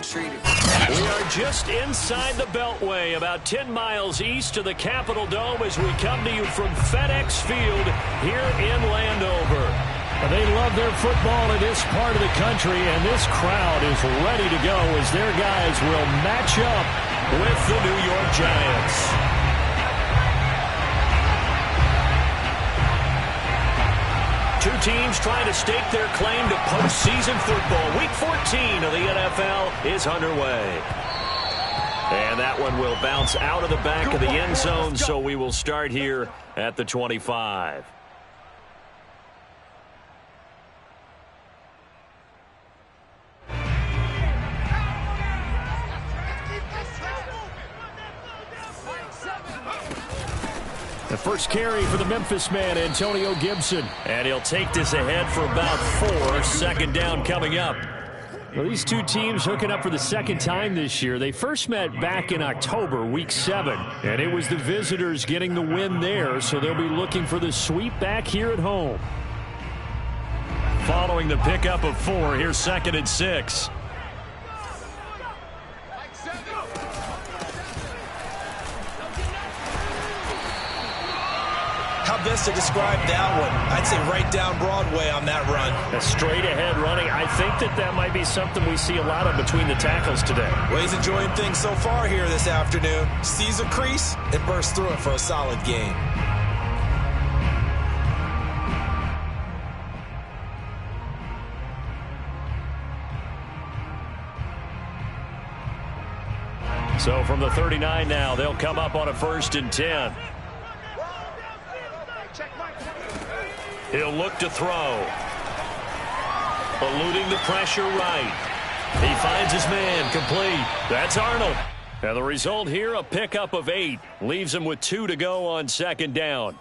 mistreated. We are just inside the Beltway, about 10 miles east of the Capitol Dome as we come to you from FedEx Field here in Landover. They love their football in this part of the country, and this crowd is ready to go as their guys will match up with the New York Giants. Two teams trying to stake their claim to postseason football. Week 14 of the NFL is underway. And that one will bounce out of the back of the end zone, so we will start here at the 25. The first carry for the Memphis man, Antonio Gibson. And he'll take this ahead for about 4. Second down coming up. Well, these two teams hooking up for the second time this year. They first met back in October, Week 7. And it was the visitors getting the win there, so they'll be looking for the sweep back here at home. Following the pickup of 4, here's 2nd and 6. How best to describe that one? I'd say right down Broadway on that run. A straight ahead running. I think that might be something we see a lot of between the tackles today. Well, he's enjoying things so far here this afternoon. Sees a crease and bursts through it for a solid gain. So from the 39 now, they'll come up on a 1st and 10. He'll look to throw. Eluding the pressure right. He finds his man complete. That's Arnold. And the result here, a pickup of 8. Leaves him with 2 to go on 2nd down.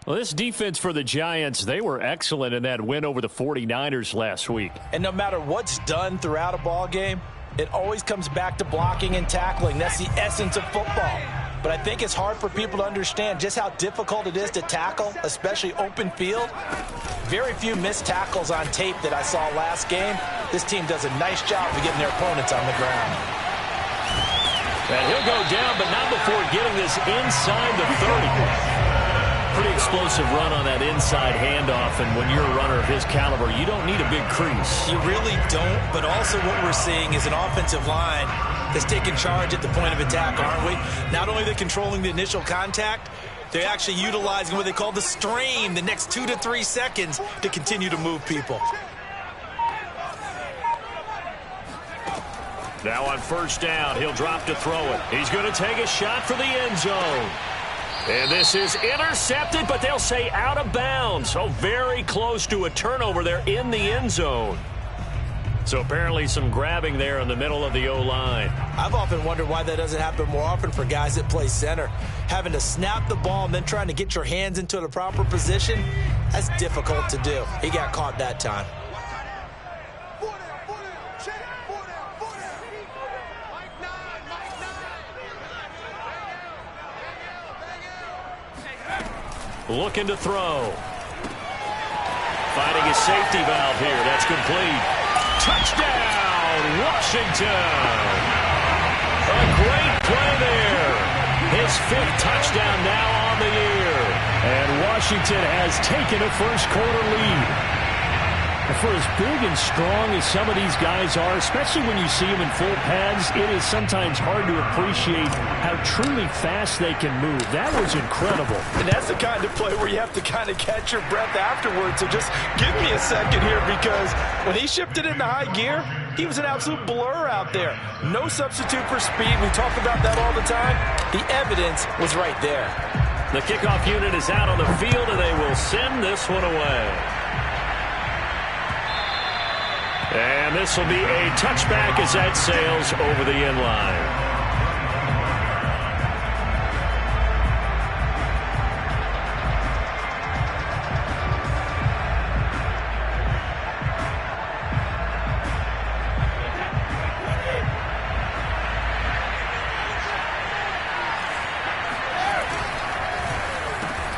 Well, this defense for the Giants, they were excellent in that win over the 49ers last week. And no matter what's done throughout a ball game, it always comes back to blocking and tackling. That's the essence of football. But I think it's hard for people to understand just how difficult it is to tackle, especially open field. Very few missed tackles on tape that I saw last game. This team does a nice job of getting their opponents on the ground. And he'll go down, but not before getting this inside the 30. Pretty explosive run on that inside handoff, and when you're a runner of his caliber, you don't need a big crease. You really don't, but also what we're seeing is an offensive line that's taking charge at the point of attack, aren't we? Not only are they controlling the initial contact, they're actually utilizing what they call the strain, the next 2 to 3 seconds to continue to move people. Now on 1st down, he'll drop to throw it. He's going to take a shot for the end zone. And this is intercepted, but they'll say out of bounds. So very close to a turnover there in the end zone. So apparently some grabbing there in the middle of the O-line. I've often wondered why that doesn't happen more often for guys that play center. Having to snap the ball and then trying to get your hands into the proper position, that's difficult to do. He got caught that time. Looking to throw. Finding his safety valve here. That's complete. Touchdown, Washington. A great play there. His 5th touchdown now on the year. And Washington has taken a first-quarter lead. For as big and strong as some of these guys are, especially when you see them in full pads, it is sometimes hard to appreciate how truly fast they can move. That was incredible. And that's the kind of play where you have to kind of catch your breath afterwards. So just give me a second here, because when he shifted into high gear, he was an absolute blur out there. No substitute for speed. We talk about that all the time. The evidence was right there. The kickoff unit is out on the field, and they will send this one away. And this will be a touchback as that sails over the end line.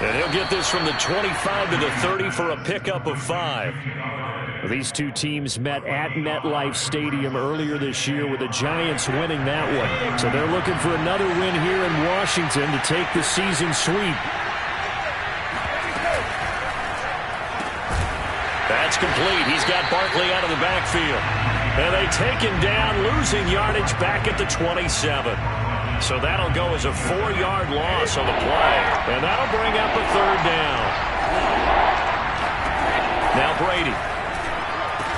And he'll get this from the 25 to the 30 for a pickup of 5. These two teams met at MetLife Stadium earlier this year with the Giants winning that one. So they're looking for another win here in Washington to take the season sweep. That's complete. He's got Barkley out of the backfield. And they take him down, losing yardage back at the 27. So that'll go as a 4-yard loss on the play. And that'll bring up a third down. Now Brady.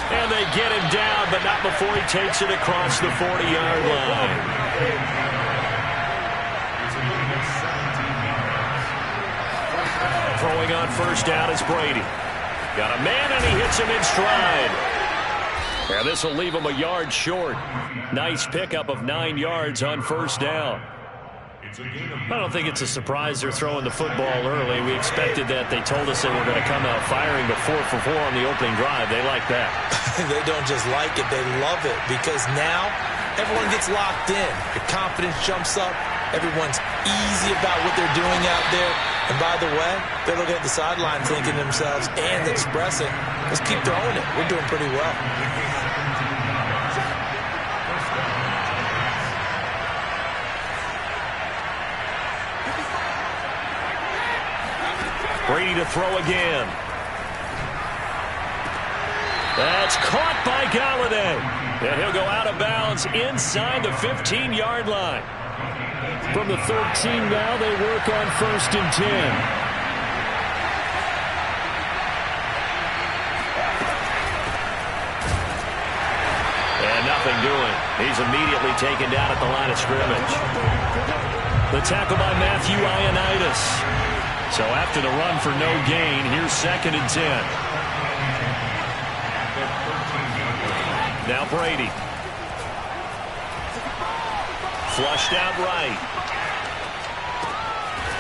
And they get him down, but not before he takes it across the 40-yard line. Throwing on first down is Brady. Got a man, and he hits him in stride. And this will leave him a yard short. Nice pickup of 9 yards on first down. I don't think it's a surprise they're throwing the football early. We expected that. They told us they were going to come out firing, but 4 for 4 on the opening drive. They like that. They don't just like it. They love it because now everyone gets locked in. The confidence jumps up. Everyone's easy about what they're doing out there. And by the way, they're looking at the sideline thinking to themselves and expressing, let's keep throwing it. We're doing pretty well. Brady to throw again. That's caught by Galladay. And he'll go out of bounds inside the 15-yard line. From the 13 now, they work on first and 10. And nothing doing. He's immediately taken down at the line of scrimmage. The tackle by Matthew Ioannidis. So after the run for no gain, here's second and 10. Now Brady. Flushed out right.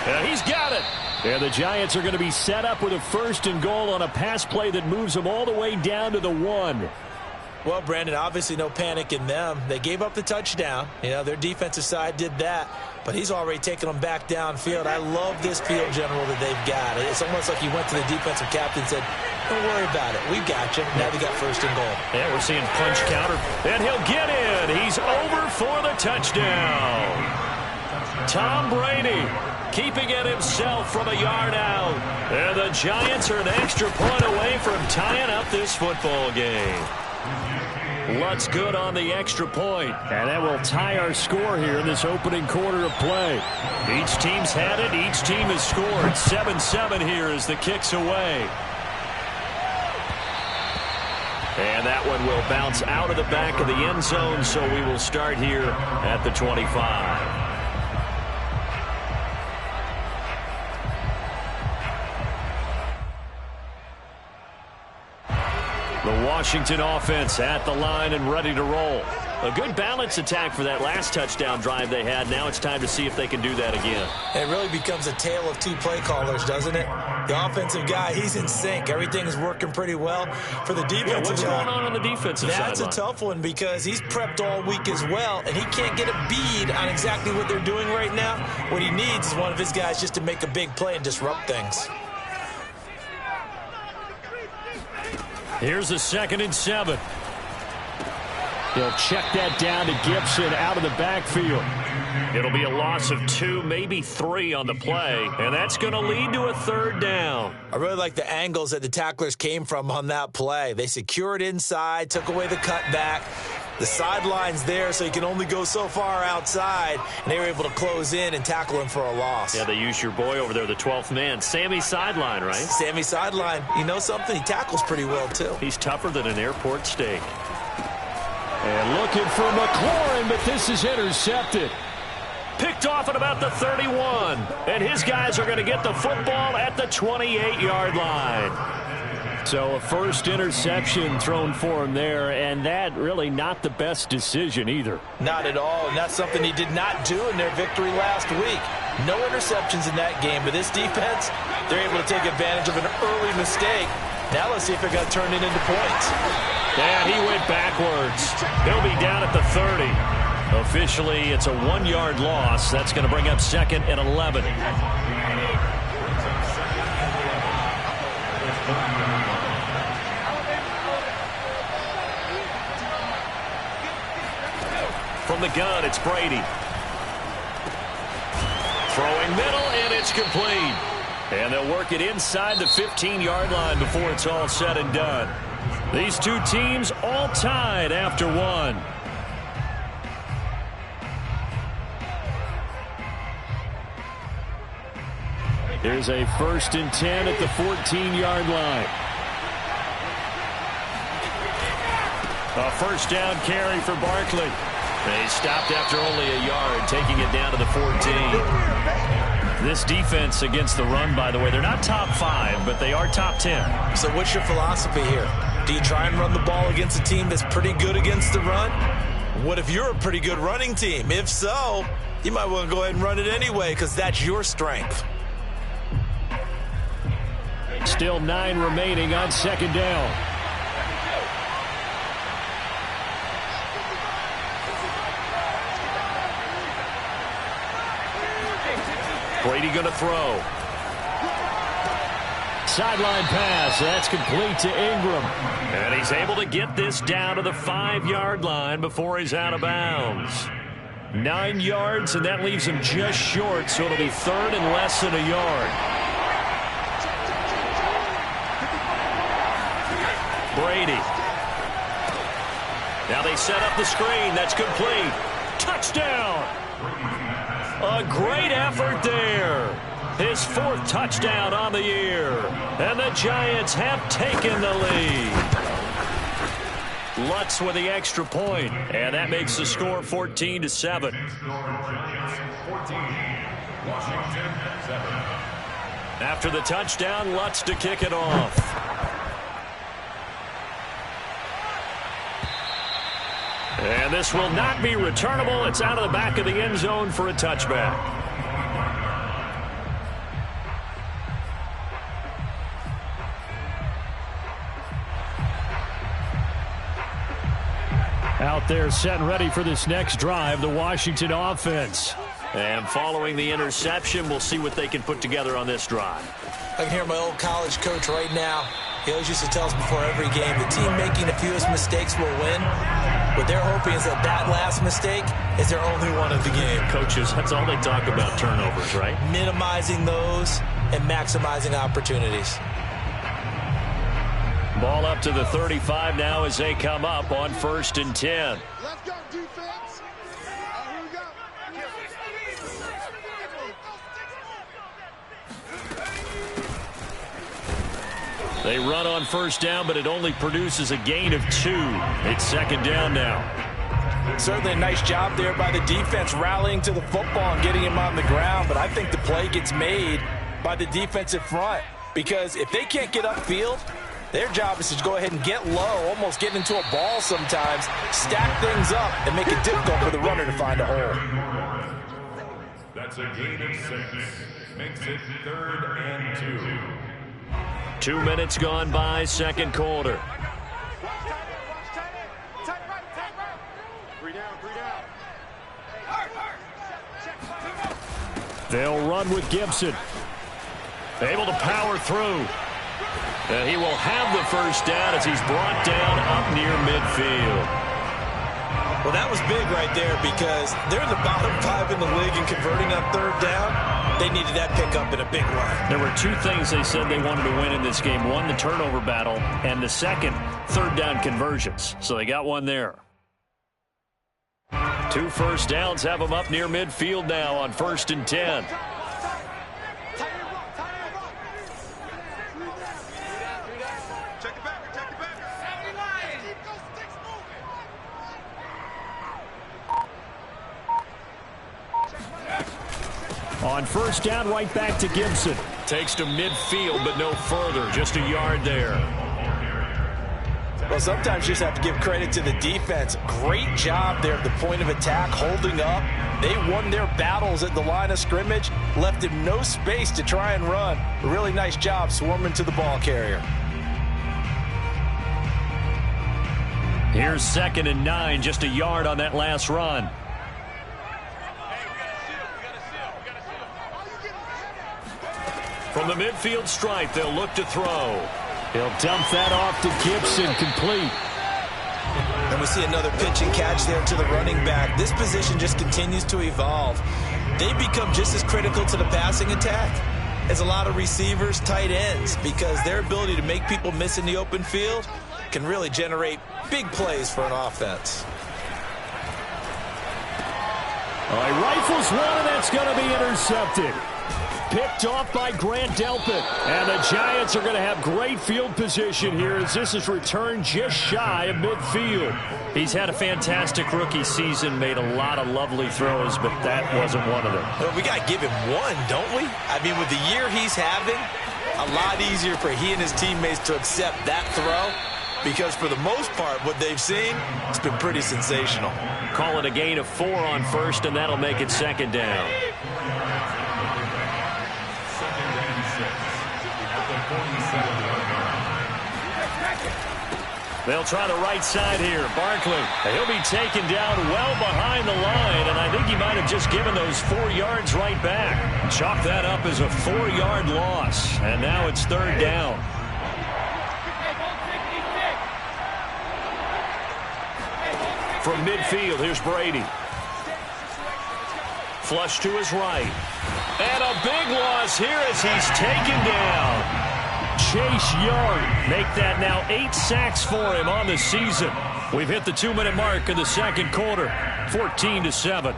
And he's got it. And the Giants are going to be set up with a first and goal on a pass play that moves them all the way down to the 1. Well, Brandon, obviously no panic in them. They gave up the touchdown. You know, their defensive side did that. But he's already taken them back downfield. I love this field general that they've got. It's almost like he went to the defensive captain and said, don't worry about it. We've got you. Now they got first and goal. Yeah, we're seeing punch counter. And he'll get in. He's over for the touchdown. Tom Brady keeping it himself from a yard out. And the Giants are an extra point away from tying up this football game. Lutz good on the extra point. And that will tie our score here in this opening quarter of play. Each team's had it. Each team has scored. 7-7 here as the kick's away. And that one will bounce out of the back of the end zone, so we will start here at the 25. The Washington offense at the line and ready to roll. A good balance attack for that last touchdown drive they had. Now it's time to see if they can do that again. It really becomes a tale of two play callers, doesn't it? The offensive guy, he's in sync. Everything's working pretty well. For the defensive what's going on the defensive side? That's a tough one because he's prepped all week as well, and he can't get a bead on exactly what they're doing right now. What he needs is one of his guys just to make a big play and disrupt things. Here's a 2nd and 7. He'll check that down to Gibson out of the backfield. It'll be a loss of 2, maybe 3 on the play, and that's going to lead to a third down. I really like the angles that the tacklers came from on that play. They secured inside, took away the cutback. The sideline's there, so you can only go so far outside, and they were able to close in and tackle him for a loss. Yeah, they used your boy over there, the 12th man, Sammy Sideline, right? Sammy Sideline. You know something? He tackles pretty well, too. He's tougher than an airport steak. And looking for McLaurin, but this is intercepted. Picked off at about the 31, and his guys are going to get the football at the 28-yard line. So a first interception thrown for him there, and that really not the best decision either. Not at all, and that's something he did not do in their victory last week. No interceptions in that game, but this defense, they're able to take advantage of an early mistake. Now let's see if they're going to turn it into points. Yeah, he went backwards. He'll be down at the 30. Officially, it's a 1-yard loss. That's going to bring up 2nd and 11. From the gun, it's Brady. Throwing middle, and it's complete. And they'll work it inside the 15-yard line before it's all said and done. These two teams all tied after one. Here's a 1st and 10 at the 14-yard line. A first down carry for Barkley. They stopped after only a yard, taking it down to the 14. This defense against the run, by the way, they're not top 5, but they are top 10. So what's your philosophy here? Do you try and run the ball against a team that's pretty good against the run? What if you're a pretty good running team? If so, you might want to go ahead and run it anyway because that's your strength. Still 9 remaining on 2nd down. Brady going to throw. Sideline pass. That's complete to Ingram. And he's able to get this down to the 5-yard line before he's out of bounds. 9 yards, and that leaves him just short, so it'll be 3rd and less than a yard. Brady. Now they set up the screen. That's complete. Touchdown. A great effort there. His 4th touchdown on the year. And the Giants have taken the lead. Lutz with the extra point, and that makes the score 14-7. After the touchdown, Lutz to kick it off. And this will not be returnable. It's out of the back of the end zone for a touchback. Out there set and ready for this next drive, the Washington offense. And following the interception, we'll see what they can put together on this drive. I can hear my old college coach right now. He always used to tell us before every game, the team making the fewest mistakes will win. What they're hoping is that last mistake is their only one of the game. Coaches, that's all they talk about, turnovers, right? Minimizing those and maximizing opportunities. Ball up to the 35 now as they come up on 1st and 10. Let's go, defense. Here we go. They run on 1st down, but it only produces a gain of 2. It's 2nd down now. Certainly a nice job there by the defense rallying to the football and getting him on the ground, but I think the play gets made by the defensive front because if they can't get upfield, their job is to go ahead and get low, almost get into a ball sometimes, stack things up, and make it difficult for the runner to find a hole. That's a gain of 6. Makes it 3rd and 2. 2 minutes gone by, 2nd quarter. They'll run with Gibson. Able to power through. And he will have the 1st down as he's brought down up near midfield. Well, that was big right there because they're in the bottom 5 in the league and converting on 3rd down. They needed that pickup in a big run. There were 2 things they said they wanted to win in this game. One, the turnover battle, and the second, 3rd down conversions. So they got one there. 2 first downs have them up near midfield now on 1st and 10. On 1st down, right back to Gibson. Takes to midfield, but no further. Just a yard there. Well, sometimes you just have to give credit to the defense. Great job there at the point of attack, holding up. They won their battles at the line of scrimmage, left him no space to try and run. A really nice job swarming to the ball carrier. Here's 2nd and 9, just a yard on that last run. From the midfield stripe, they'll look to throw. He'll dump that off to Gibson, complete. And we see another pitch and catch there to the running back. This position just continues to evolve. They become just as critical to the passing attack as a lot of receivers, tight ends, because their ability to make people miss in the open field can really generate big plays for an offense. All right, rifles one, and that's going to be intercepted. Picked off by Grant Delpit. And the Giants are going to have great field position here as this is returned just shy of midfield. He's had a fantastic rookie season, made a lot of lovely throws, but that wasn't one of them. Well, we got to give him one, don't we? I mean, with the year he's having, a lot easier for he and his teammates to accept that throw, because for the most part, what they've seen, it's been pretty sensational. Call it a gain of 4 on first, and that'll make it second down. They'll try the right side here. Barkley, he'll be taken down well behind the line, and I think he might have just given those 4 yards right back. Chalk that up as a 4-yard loss, and now it's third down. From midfield, here's Brady. Flush to his right. And a big loss here as he's taken down. Chase Young, make that now 8 sacks for him on the season. We've hit the 2-minute mark in the second quarter, 14-7.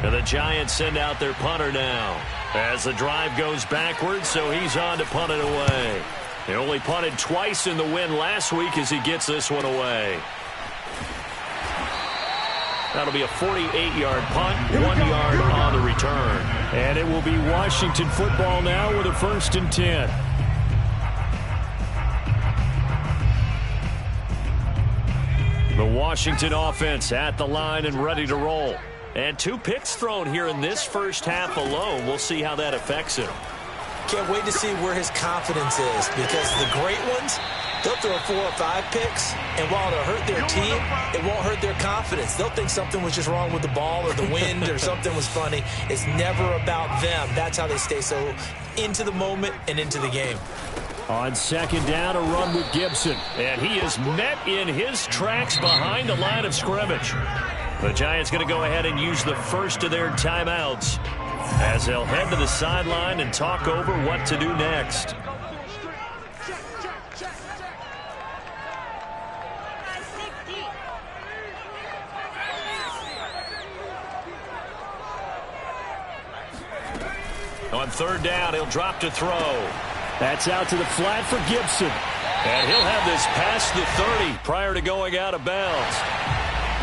And the Giants send out their punter now as the drive goes backwards, so he's on to punt it away. He only punted twice in the win last week as he gets this one away. That'll be a 48-yard punt, 1 yard on the return. And it will be Washington football now with a 1st and 10. The Washington offense at the line and ready to roll. And 2 picks thrown here in this first half alone. We'll see how that affects him. Can't wait to see where his confidence is, because the great ones, they'll throw 4 or 5 picks, and while it'll hurt their team, it won't hurt their confidence. They'll think something was just wrong with the ball or the wind or something was funny. It's never about them. That's how they stay so into the moment and into the game. On second down, a run with Gibson. And he is met in his tracks behind the line of scrimmage. The Giants going to go ahead and use the first of their timeouts as they'll head to the sideline and talk over what to do next. On third down, he'll drop to throw. That's out to the flat for Gibson. And he'll have this past the 30 prior to going out of bounds.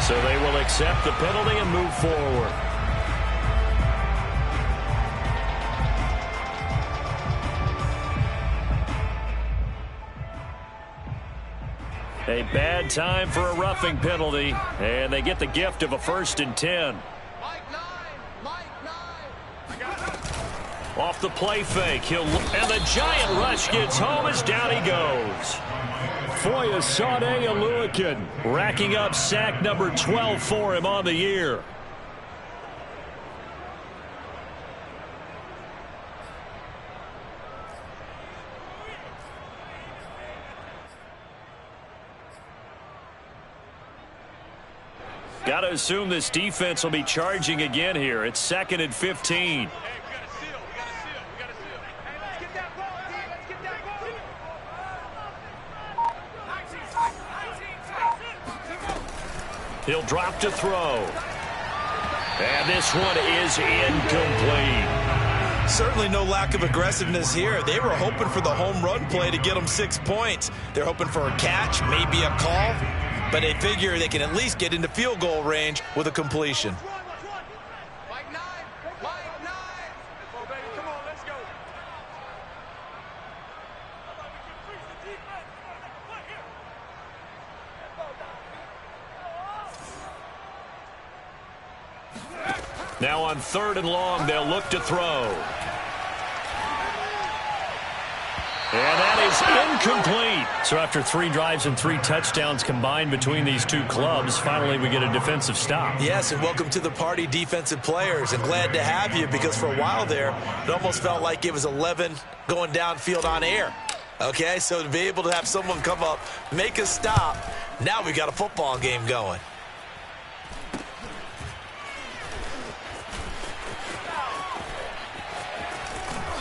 So they will accept the penalty and move forward. A bad time for a roughing penalty, and they get the gift of a 1st and 10. Off the play fake, and the giant rush gets home as down he goes. Foyesade Oluwakin racking up sack number 12 for him on the year. Got to assume this defense will be charging again here. It's 2nd and 15. He'll drop to throw. And this one is incomplete. Certainly no lack of aggressiveness here. They were hoping for the home run play to get them 6 points. They're hoping for a catch, maybe a call, but they figure they can at least get into field goal range with a completion. Now on 3rd and long, they'll look to throw. And that is incomplete. So after 3 drives and 3 touchdowns combined between these 2 clubs, finally we get a defensive stop. Yes, and welcome to the party, defensive players, and glad to have you, because for a while there, it almost felt like it was 11 going downfield on air. Okay, so to be able to have someone come up, make a stop, now we got a football game going.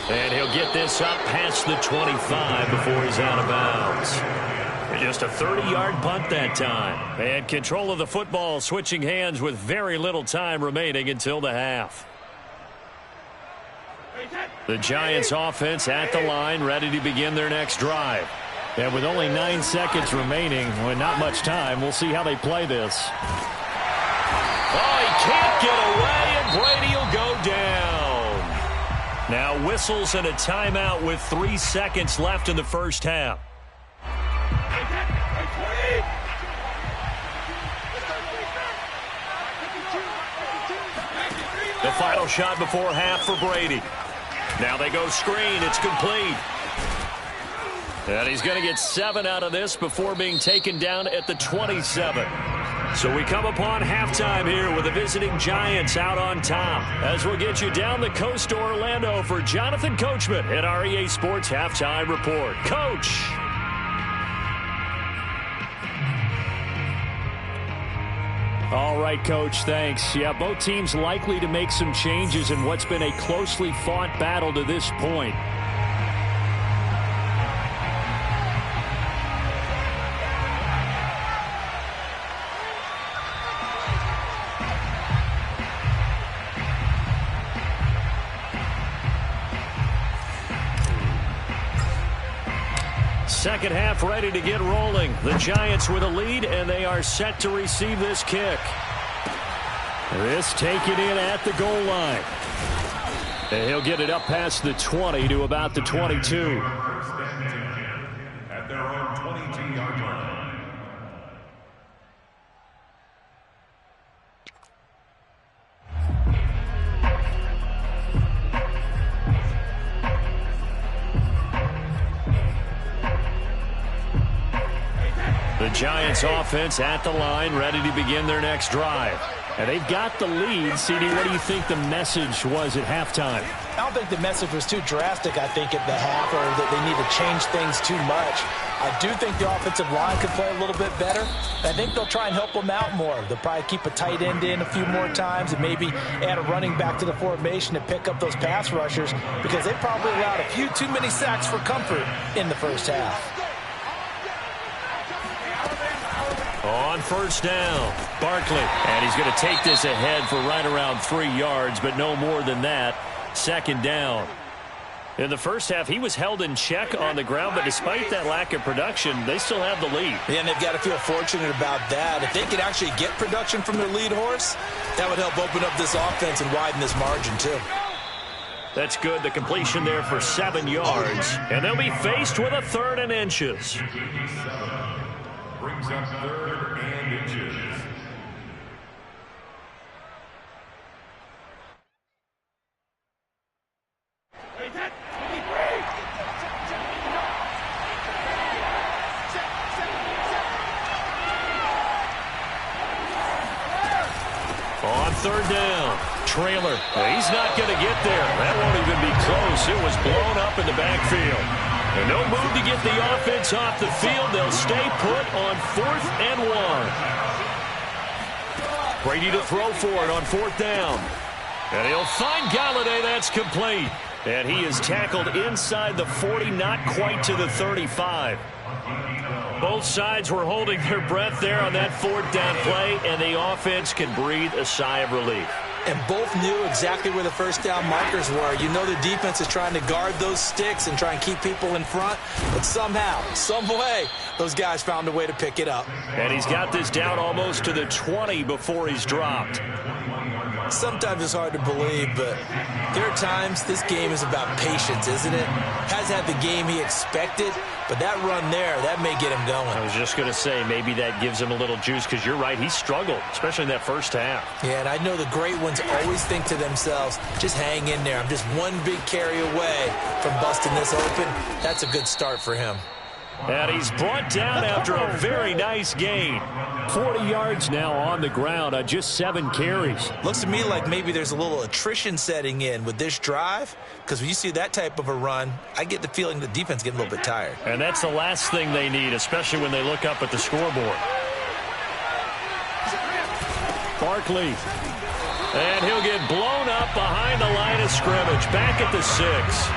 And he'll get this up past the 25 before he's out of bounds. Just a 30-yard punt that time. And control of the football switching hands with very little time remaining until the half. The Giants offense at the line, ready to begin their next drive. And with only 9 seconds remaining, with not much time, we'll see how they play this. Oh, he can't get away, and Brady will go down. Now whistles and a timeout with 3 seconds left in the first half. The final shot before half for Brady. Now they go screen. It's complete. And he's going to get 7 out of this before being taken down at the 27. So we come upon halftime here with the visiting Giants out on top. As we'll get you down the coast to Orlando for Jonathan Coachman at our EA Sports Halftime Report. Coach. All right, Coach, thanks. Yeah, both teams likely to make some changes in what's been a closely fought battle to this point. Second half ready to get rolling. The Giants with a lead, and they are set to receive this kick. This taken in at the goal line. And he'll get it up past the 20 to about the 22. At their own 22-yard line. The Giants offense at the line, ready to begin their next drive. And they've got the lead. CD, what do you think the message was at halftime? I don't think the message was too drastic, I think, at the half, or that they need to change things too much. I do think the offensive line could play a little bit better. I think they'll try and help them out more. They'll probably keep a tight end in a few more times and maybe add a running back to the formation to pick up those pass rushers, because they probably allowed a few too many sacks for comfort in the first half. On first down, Barkley. And he's going to take this ahead for right around 3 yards, but no more than that. Second down. In the first half, he was held in check on the ground, but despite that lack of production, they still have the lead. Yeah, and they've got to feel fortunate about that. If they could actually get production from their lead horse, that would help open up this offense and widen this margin, too. That's good. The completion there for 7 yards. And they'll be faced with a 3rd and inches. Brings up 3rd and inches. On 3rd down, trailer. He's not going to get there. That won't even be close. It was blown up in the backfield. And no move to get the offense off the field. They'll stay put on 4th and 1. Brady to throw for it on 4th down. And he'll find Galladay. That's complete. And he is tackled inside the 40, not quite to the 35. Both sides were holding their breath there on that 4th down play, and the offense can breathe a sigh of relief. And both knew exactly where the first down markers were. You know the defense is trying to guard those sticks and try and keep people in front. But somehow, some way, those guys found a way to pick it up. And he's got this down almost to the 20 before he's dropped. Sometimes it's hard to believe, but there are times this game is about patience, isn't it? Has had the game he expected, but that run there, that may get him going. I was just going to say, maybe that gives him a little juice, because you're right, he struggled, especially in that first half. Yeah, and I know the great ones always think to themselves, just hang in there. I'm just one big carry away from busting this open. That's a good start for him. And he's brought down after a very nice gain. 40 yards now on the ground on just 7 carries. Looks to me like maybe there's a little attrition setting in with this drive, because when you see that type of a run, I get the feeling the defense getting a little bit tired. And that's the last thing they need, especially when they look up at the scoreboard. Barkley. And he'll get blown up behind the line of scrimmage, back at the 6.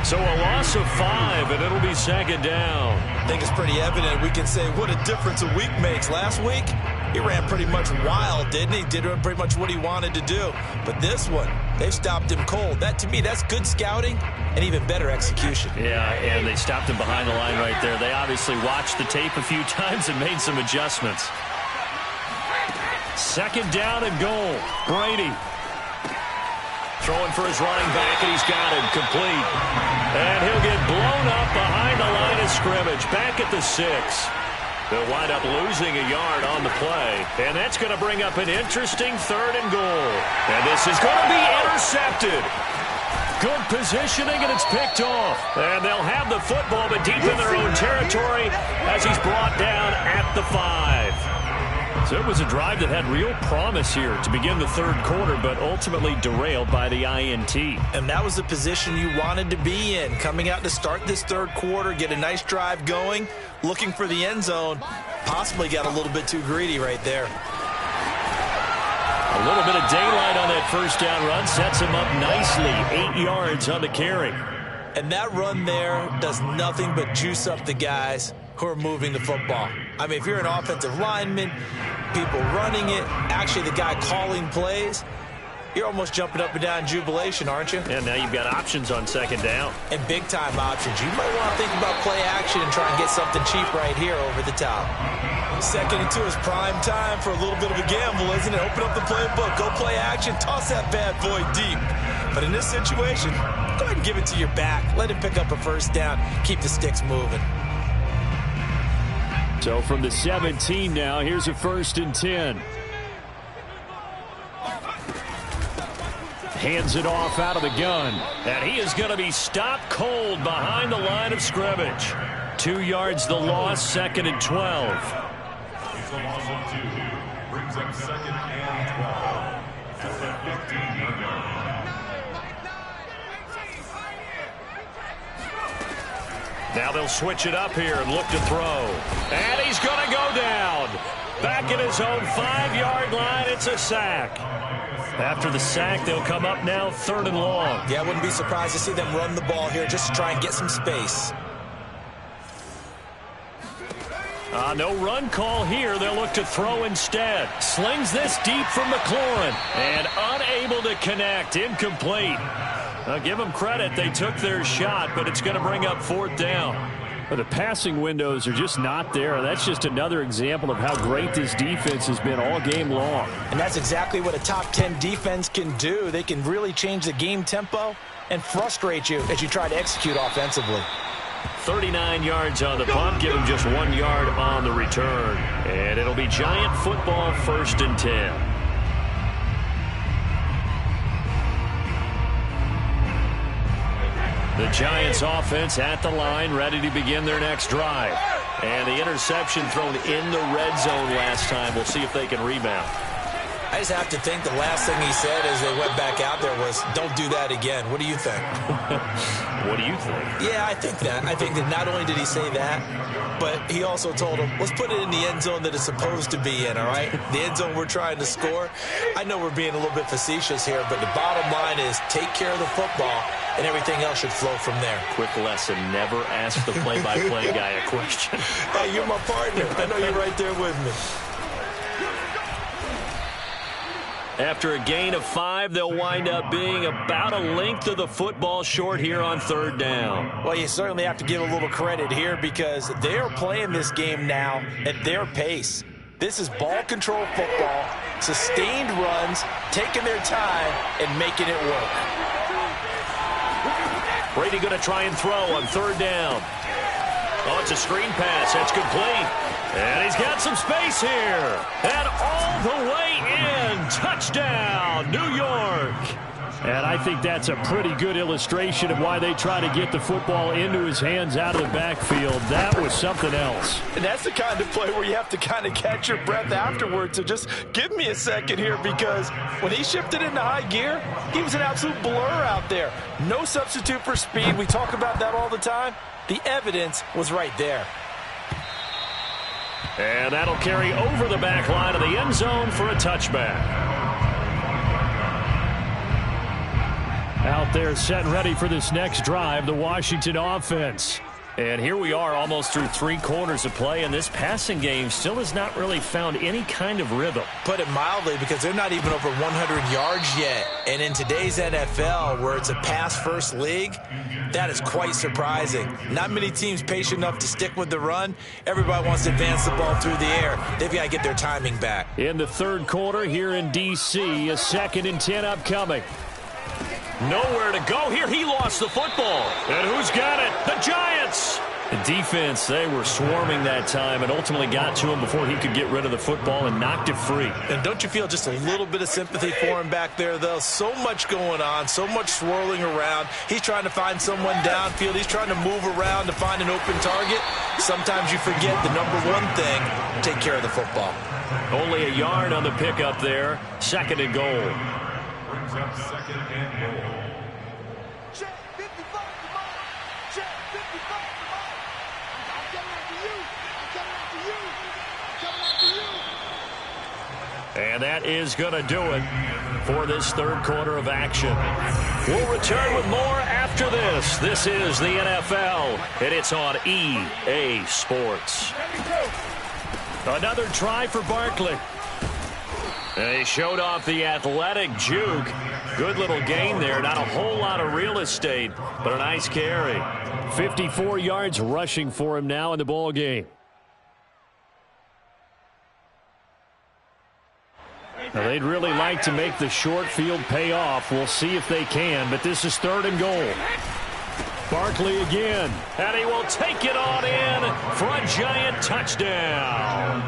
So a loss of 5, and it'll be 2nd down. I think it's pretty evident. We can say what a difference a week makes. Last week, he ran pretty much wild, didn't he? Did pretty much what he wanted to do. But this one, they've stopped him cold. That, to me, that's good scouting and even better execution. Yeah, and they stopped him behind the line right there. They obviously watched the tape a few times and made some adjustments. 2nd down and goal. Brady. Throwing for his running back, and he's got it complete. And he'll get blown up behind the line of scrimmage, back at the 6. They'll wind up losing a yard on the play, and that's going to bring up an interesting 3rd and goal. And this is going to be intercepted. Good positioning, and it's picked off. And they'll have the football, but deep in their own territory as he's brought down at the 5. So it was a drive that had real promise here to begin the 3rd quarter, but ultimately derailed by the INT. And that was the position you wanted to be in, coming out to start this 3rd quarter, get a nice drive going, looking for the end zone. Possibly got a little bit too greedy right there. A little bit of daylight on that 1st down run sets him up nicely. 8 yards on the carry. And that run there does nothing but juice up the guys who are moving the football. I mean, if you're an offensive lineman, people running it, actually the guy calling plays, you're almost jumping up and down in jubilation, aren't you? And now you've got options on 2nd down. And big-time options. You might want to think about play action and try and get something cheap right here over the top. 2nd and 2 is prime time for a little bit of a gamble, isn't it? Open up the playbook, go play action, toss that bad boy deep. But in this situation, go ahead and give it to your back. Let him pick up a 1st down. Keep the sticks moving. So from the 17 now, here's a 1st and 10. Hands it off out of the gun. And he is going to be stopped cold behind the line of scrimmage. 2 yards the loss, 2nd and 12. It's a loss of 2. Brings up 2nd and 12. At the 15-yard line. Now they'll switch it up here and look to throw. And he's going to go down. Back at his own 5-yard line, it's a sack. After the sack, they'll come up now 3rd and long. Yeah, I wouldn't be surprised to see them run the ball here just to try and get some space. No run call here. They'll look to throw instead. Slings this deep from McLaurin. And unable to connect. Incomplete. Give them credit. They took their shot, but it's going to bring up 4th down. But the passing windows are just not there. That's just another example of how great this defense has been all game long. And that's exactly what a top 10 defense can do. They can really change the game tempo and frustrate you as you try to execute offensively. 39 yards on the punt. Give him just 1 yard on the return. And it'll be Giant football, 1st and 10. The Giants offense at the line, ready to begin their next drive. And the interception thrown in the red zone last time. We'll see if they can rebound. I just have to think the last thing he said as they went back out there was, don't do that again. What do you think? What do you think? Yeah, I think that. I think that not only did he say that, but he also told him, let's put it in the end zone that it's supposed to be in, all right? The end zone we're trying to score. I know we're being a little bit facetious here, but the bottom line is take care of the football, and everything else should flow from there. Quick lesson, never ask the play-by-play guy a question. Hey, you're my partner. I know you're right there with me. After a gain of 5, they'll wind up being about a length of the football short here on 3rd down. Well, you certainly have to give a little credit here because they are playing this game now at their pace. This is ball control football, sustained runs, taking their time, and making it work. Brady going to try and throw on 3rd down. Oh, it's a screen pass. That's complete. And he's got some space here. And all the way in. Touchdown, New York. And I think that's a pretty good illustration of why they try to get the football into his hands out of the backfield. That was something else. And that's the kind of play where you have to kind of catch your breath afterwards. So just give me a second here, because when he shifted into high gear, he was an absolute blur out there. No substitute for speed. We talk about that all the time. The evidence was right there. And that'll carry over the back line of the end zone for a touchback. Out there set and ready for this next drive, the Washington offense. And here we are almost through 3 quarters of play, and this passing game still has not really found any kind of rhythm. Put it mildly, because they're not even over 100 yards yet. And in today's NFL, where it's a pass-first league, that is quite surprising. Not many teams patient enough to stick with the run. Everybody wants to advance the ball through the air. They've got to get their timing back. In the third quarter here in D.C., a 2nd and 10 upcoming. Nowhere to go here. He lost the football. And who's got it? The Giants. The defense, they were swarming that time and ultimately got to him before he could get rid of the football and knocked it free. And don't you feel just a little bit of sympathy for him back there, though? So much going on, so much swirling around. He's trying to find someone downfield. He's trying to move around to find an open target. Sometimes you forget the number one thing, take care of the football. Only a yard on the pickup there. 2nd and goal. Brings up 2nd and goal. Check 55, check 55. I'm coming after you. I'm coming after you. And that is going to do it for this third quarter of action. We'll return with more after this. This is the NFL, and it's on EA Sports. Another try for Barkley. And he showed off the athletic juke. Good little gain there. Not a whole lot of real estate, but a nice carry. 54 yards rushing for him now in the ball game. Now, they'd really like to make the short field pay off. We'll see if they can, but this is 3rd and goal. Barkley again. And he will take it on in for a Giant touchdown.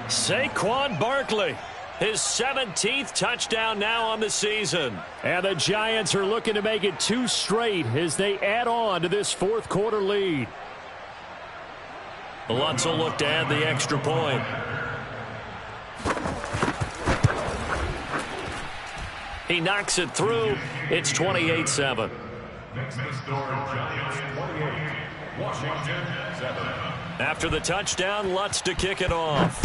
Saquon Barkley. His 17th touchdown now on the season. And the Giants are looking to make it 2 straight as they add on to this 4th quarter lead. Lutz will look to add the extra point. He knocks it through. It's 28-7. Next to score, Giants 28, Washington 7. After the touchdown, Lutz to kick it off.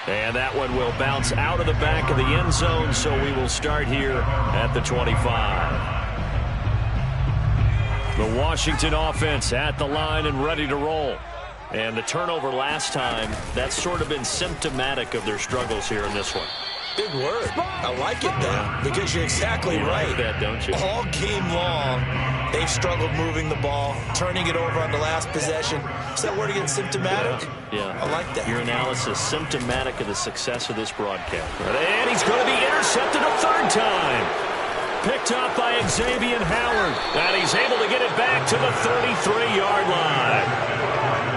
And that one will bounce out of the back of the end zone, so we will start here at the 25. The Washington offense at the line and ready to roll. And the turnover last time, that's sort of been symptomatic of their struggles here in this one. Big word. I like it, though, because you're exactly right. Like that, don't you? All game long, they've struggled moving the ball, turning it over on the last possession. Is that word again, symptomatic? Yeah. I like that. Your analysis, symptomatic of the success of this broadcast. And he's going to be intercepted a 3rd time. Picked up by Xavier Howard. And he's able to get it back to the 33-yard line.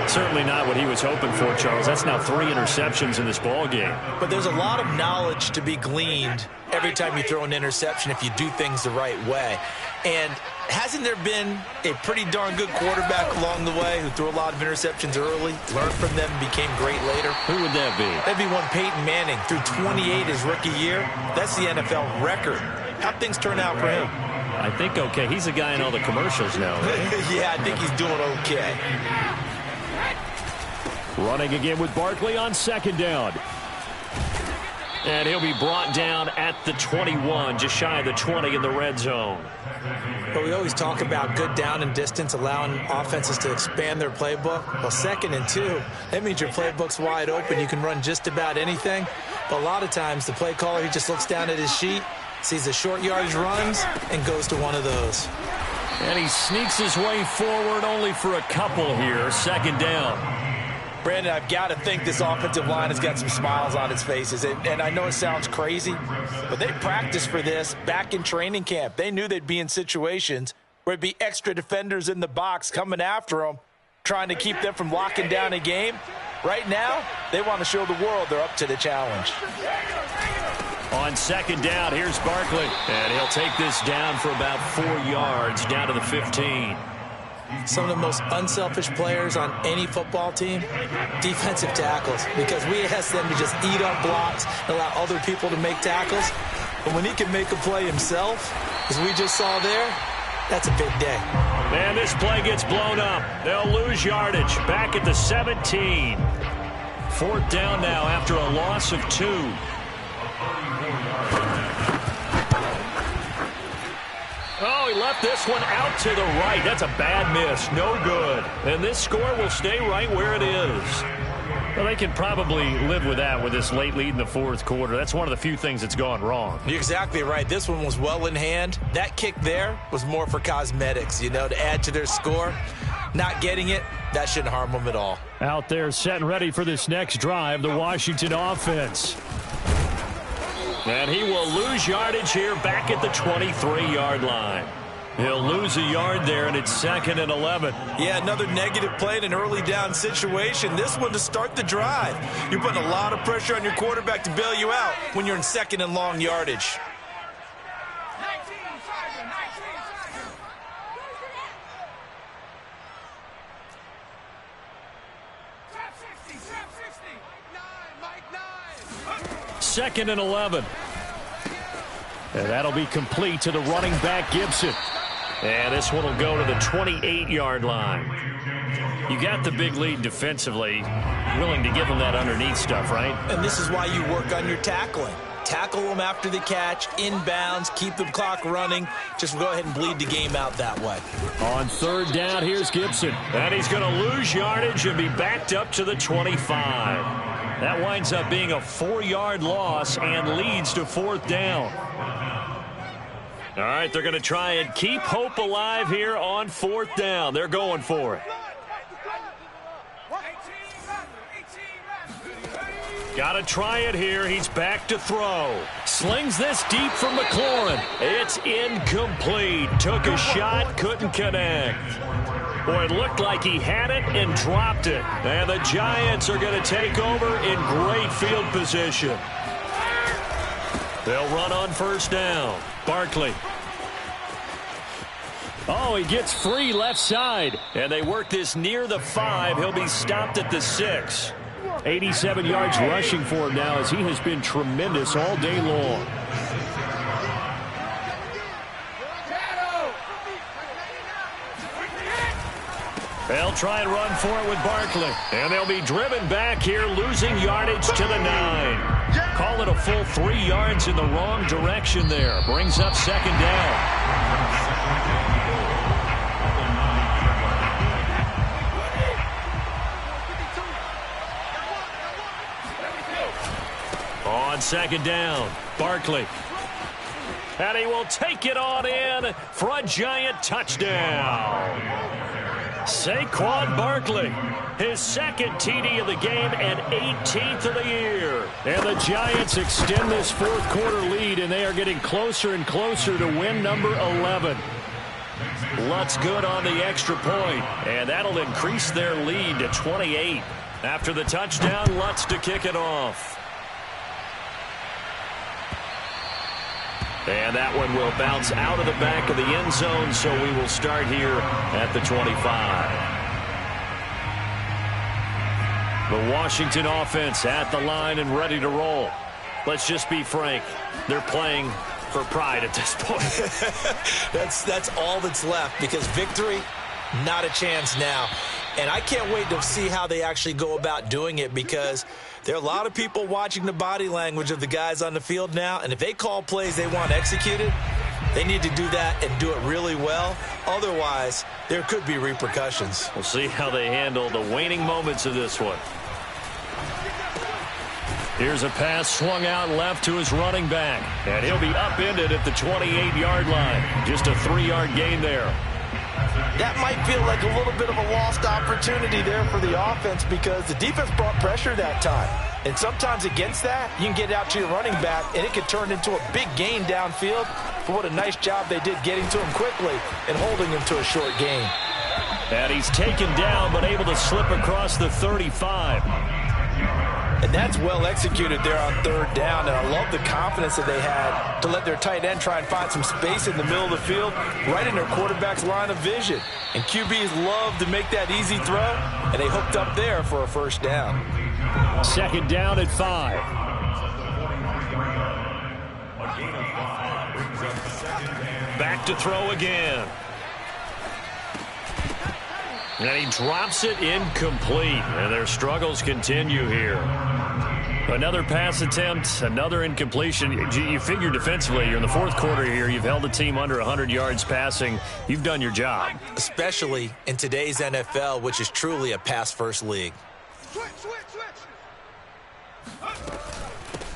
Certainly not what he was hoping for, Charles. That's now 3 interceptions in this ball game. But there's a lot of knowledge to be gleaned every time you throw an interception if you do things the right way. And hasn't there been a pretty darn good quarterback along the way who threw a lot of interceptions early, learned from them, and became great later? Who would that be? That'd be one Peyton Manning, threw 28 his rookie year. That's the NFL record. How'd things turn out for him? I think okay. He's a guy in all the commercials now, right? Yeah, I think he's doing okay. Running again with Barkley on 2nd down. And he'll be brought down at the 21, just shy of the 20 in the red zone. But we always talk about good down and distance, allowing offenses to expand their playbook. Well, 2nd and 2, that means your playbook's wide open. You can run just about anything. But a lot of times, the play caller, he just looks down at his sheet, sees the short yardage runs, and goes to one of those. And he sneaks his way forward only for a couple here. 2nd down. Brandon, I've got to think this offensive line has got some smiles on its faces. And I know it sounds crazy, but they practiced for this back in training camp. They knew they'd be in situations where it'd be extra defenders in the box coming after them, trying to keep them from locking down a game. Right now, they want to show the world they're up to the challenge. On second down, here's Barkley. And he'll take this down for about 4 yards, down to the 15. Some of the most unselfish players on any football team, defensive tackles, because we ask them to just eat up blocks and allow other people to make tackles. But when he can make a play himself, as we just saw there, that's a big day. And this play gets blown up. They'll lose yardage back at the 17. 4th down now after a loss of 2. Oh, he left this one out to the right. That's a bad miss. No good. And this score will stay right where it is. Well, they can probably live with that with this late lead in the 4th quarter. That's one of the few things that's gone wrong. You're exactly right. This one was well in hand. That kick there was more for cosmetics, you know, to add to their score. Not getting it, that shouldn't harm them at all. Out there set and ready for this next drive, the Washington offense. And he will lose yardage here back at the 23-yard line. He'll lose a yard there, and it's 2nd and 11. Yeah, another negative play in an early down situation. This one to start the drive. You're putting a lot of pressure on your quarterback to bail you out when you're in 2nd and long yardage. Second and 11. And that'll be complete to the running back, Gibson. And this one will go to the 28-yard line. You got the big lead defensively. Willing to give them that underneath stuff, right? And this is why you work on your tackling. Tackle them after the catch, inbounds, keep the clock running. Just go ahead and bleed the game out that way. On 3rd down, here's Gibson. And he's going to lose yardage and be backed up to the 25. That winds up being a 4-yard loss and leads to 4th down. All right, they're going to try and keep hope alive here on 4th down. They're going for it. Got to try it here. He's back to throw. Slings this deep for McLaurin. It's incomplete. Took a shot, couldn't connect. Boy, it looked like he had it and dropped it. And the Giants are going to take over in great field position. They'll run on 1st down. Barkley. Oh, he gets free left side. And they work this near the 5. He'll be stopped at the 6. 87 yards rushing for him now as he has been tremendous all day long. They'll try and run for it with Barkley. And they'll be driven back here, losing yardage to the 9. Call it a full 3 yards in the wrong direction there. Brings up 2nd down. On 2nd down, Barkley. And he will take it on in for a Giant touchdown. Saquon Barkley, his 2nd TD of the game and 18th of the year. And the Giants extend this 4th quarter lead, and they are getting closer and closer to win number 11. Lutz good on the extra point, and that'll increase their lead to 28. After the touchdown, Lutz to kick it off. And that one will bounce out of the back of the end zone, so we will start here at the 25. The Washington offense at the line and ready to roll. Let's just be frank. They're playing for pride at this point. That's all that's left, because victory, not a chance now. And I can't wait to see how they actually go about doing it, because there are a lot of people watching the body language of the guys on the field now, and if they call plays they want executed, they need to do that and do it really well. Otherwise, there could be repercussions. We'll see how they handle the waning moments of this one. Here's a pass swung out left to his running back, and he'll be upended at the 28-yard line. Just a 3-yard gain there. That might feel like a little bit of a lost opportunity there for the offense, because the defense brought pressure that time. And sometimes against that, you can get out to your running back, and it could turn into a big gain downfield. But what a nice job they did getting to him quickly and holding him to a short gain. And he's taken down, but able to slip across the 35. And that's well executed there on third down. And I love the confidence that they had to let their tight end try and find some space in the middle of the field, right in their quarterback's line of vision. And QBs love to make that easy throw, and they hooked up there for a first down. Second down at 5. Back to throw again. And he drops it incomplete. And their struggles continue here. Another pass attempt, another incompletion. You figure defensively, you're in the fourth quarter here. You've held the team under 100 yards passing. You've done your job. Especially in today's NFL, which is truly a pass-first league.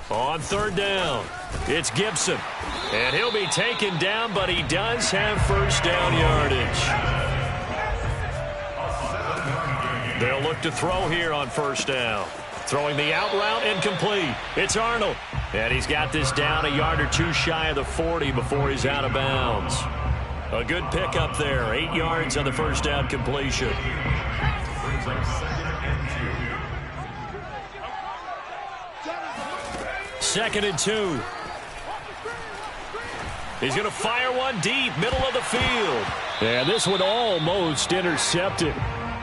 On third down, it's Gibson. And he'll be taken down, but he does have first down yardage. They'll look to throw here on first down. Throwing the out route incomplete. It's Arnold. And he's got this down a yard or two shy of the 40 before he's out of bounds. A good pickup there. 8 yards on the first down completion. Second and 2. He's going to fire one deep, middle of the field. And this one almost intercepted.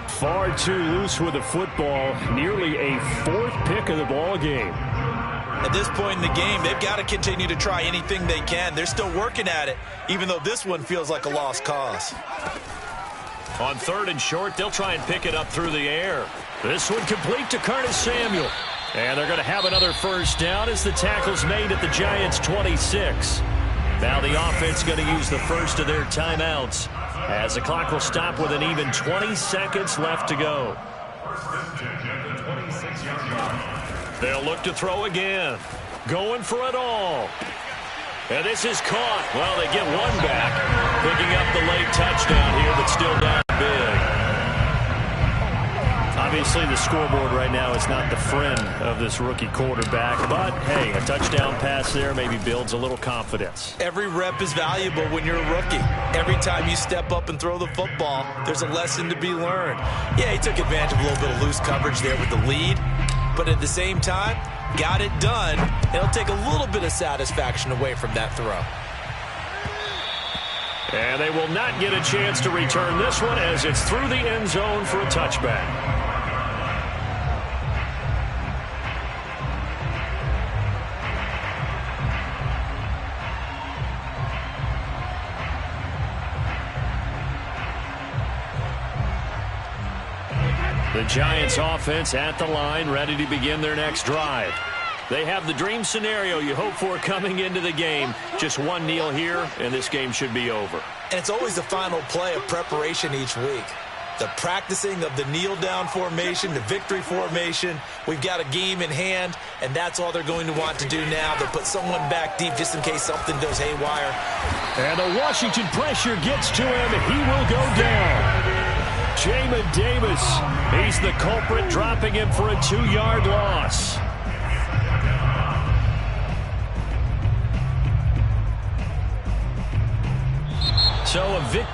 Far too loose with the football. Nearly a fourth pick of the ball game. At this point in the game, they've got to continue to try anything they can. They're still working at it, even though this one feels like a lost cause. On third and short, they'll try and pick it up through the air. This one complete to Curtis Samuel. And they're going to have another first down as the tackle's made at the Giants' 26. Now the offense going to use the first of their timeouts, as the clock will stop with an even 20 seconds left to go. They'll look to throw again. Going for it all. And this is caught. Well, they get one back. Picking up the late touchdown here, but still down big. Obviously, the scoreboard right now is not the friend of this rookie quarterback. But, hey, a touchdown pass there maybe builds a little confidence. Every rep is valuable when you're a rookie. Every time you step up and throw the football, there's a lesson to be learned. Yeah, he took advantage of a little bit of loose coverage there with the lead. But at the same time, got it done. It'll take a little bit of satisfaction away from that throw. And they will not get a chance to return this one as it's through the end zone for a touchback. The Giants offense at the line, ready to begin their next drive. They have the dream scenario you hope for coming into the game. Just one kneel here, and this game should be over. And it's always the final play of preparation each week. The practicing of the kneel-down formation, the victory formation. We've got a game in hand, and that's all they're going to want to do now. They'll put someone back deep just in case something goes haywire. And the Washington pressure gets to him. He will go down. Jamin Davis, he's the culprit, dropping him for a 2-yard loss. So a victory.